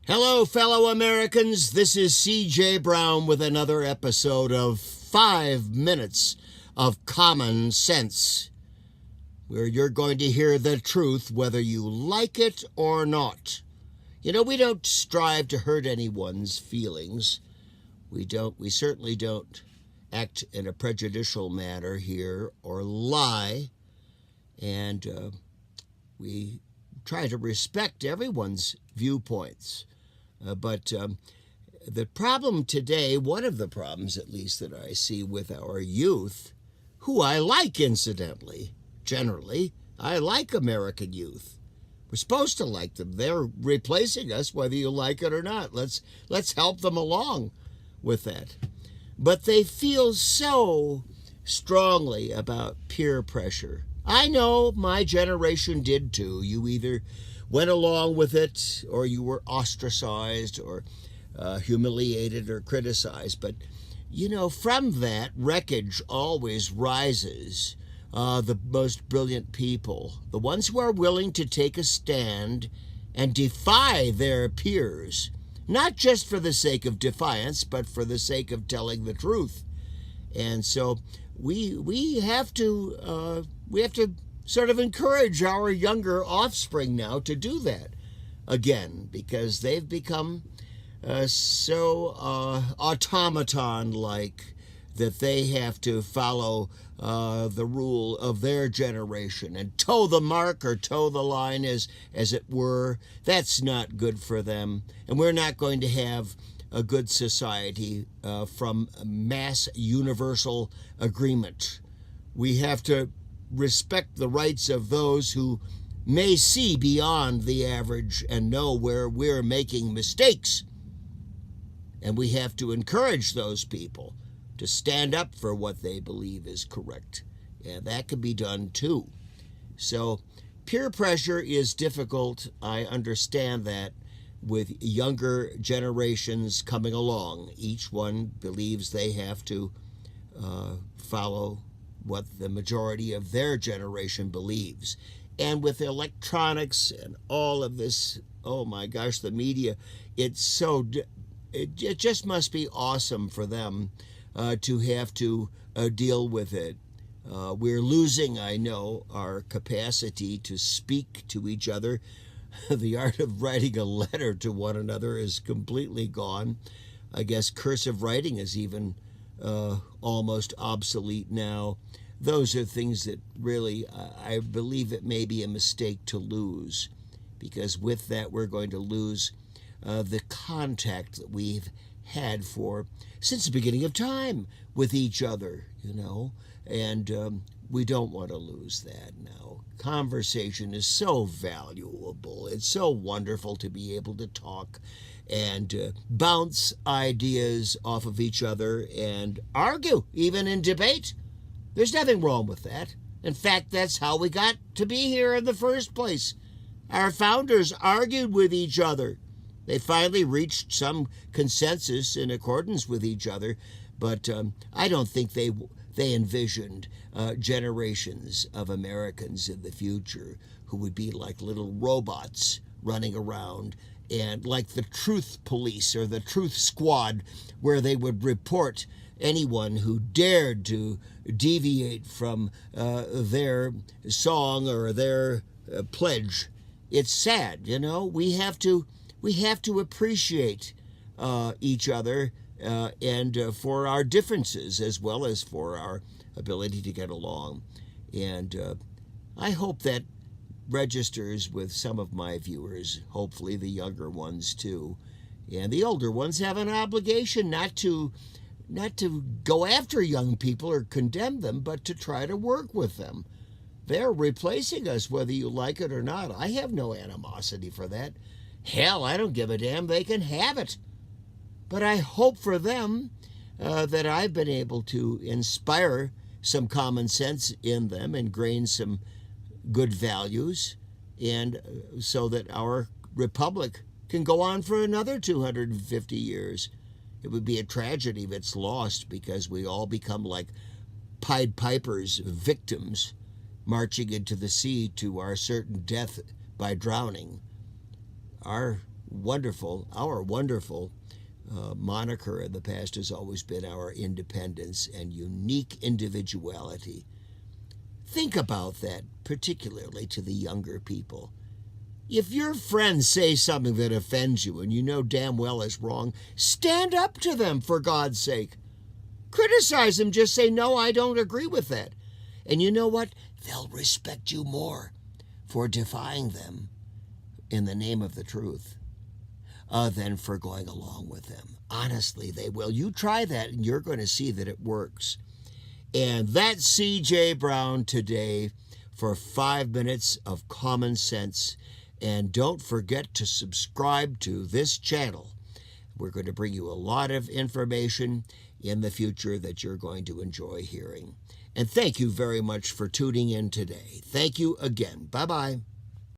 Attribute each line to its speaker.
Speaker 1: Hello, fellow Americans. This is C.J. Brown with another episode of 5 Minutes of Common Sense, where you're going to hear the truth whether you like it or not. You know, we don't strive to hurt anyone's feelings. We certainly don't act in a prejudicial manner here or lie. And we try to respect everyone's viewpoints. But the problem today, one of the problems at least that I see with our youth, who I like incidentally, generally, I like American youth. We're supposed to like them. They're replacing us whether you like it or not. Let's help them along with that. But they feel so strongly about peer pressure. I know my generation did too. You either went along with it or you were ostracized or humiliated or criticized. But, you know, from that, wreckage always rises. The most brilliant people, the ones who are willing to take a stand and defy their peers, not just for the sake of defiance, but for the sake of telling the truth. And so we have to sort of encourage our younger offspring now to do that again, because they've become so automaton-like that they have to follow the rule of their generation and toe the mark or toe the line, as it were. That's not good for them, and we're not going to have a good society from mass universal agreement. We have to respect the rights of those who may see beyond the average and know where we're making mistakes. And we have to encourage those people to stand up for what they believe is correct. And that can be done too. So peer pressure is difficult. I understand that with younger generations coming along. Each one believes they have to follow what the majority of their generation believes. And with electronics and all of this, oh my gosh, the media, it just must be awesome for them to have to deal with it. We're losing, I know, our capacity to speak to each other. The art of writing a letter to one another is completely gone. I guess cursive writing is even almost obsolete now. Those are things that really, I believe it may be a mistake to lose, because with that we're going to lose the contact that we've had since the beginning of time with each other, you know, and we don't want to lose that now. Conversation is so valuable. It's so wonderful to be able to talk and bounce ideas off of each other and argue, even in debate. There's nothing wrong with that. In fact, that's how we got to be here in the first place. Our founders argued with each other. They finally reached some consensus in accordance with each other, but I don't think they envisioned generations of Americans in the future who would be like little robots running around, and like the truth police or the truth squad, where they would report anyone who dared to deviate from their song or their pledge. It's sad, you know. We have to appreciate each other and for our differences as well as for our ability to get along. And I hope that registers with some of my viewers, hopefully the younger ones too. And the older ones have an obligation not to go after young people or condemn them, but to try to work with them. They're replacing us whether you like it or not. I have no animosity for that. Hell, I don't give a damn. They can have it. But I hope for them that I've been able to inspire some common sense in them, ingrain some good values, and so that our republic can go on for another 250 years. It would be a tragedy if it's lost, because we all become like Pied Piper's victims marching into the sea to our certain death by drowning. Our our wonderful moniker in the past has always been our independence and unique individuality. Think about that, particularly to the younger people. If your friends say something that offends you and you know damn well is wrong, stand up to them, for God's sake. Criticize them, just say, no, I don't agree with that. And you know what? They'll respect you more for defying them in the name of the truth than for going along with them. Honestly, they will. You try that and you're going to see that it works. And that's C.J. Brown today for 5 minutes of common sense. And don't forget to subscribe to this channel. We're going to bring you a lot of information in the future that you're going to enjoy hearing. And thank you very much for tuning in today. Thank you again. Bye-bye.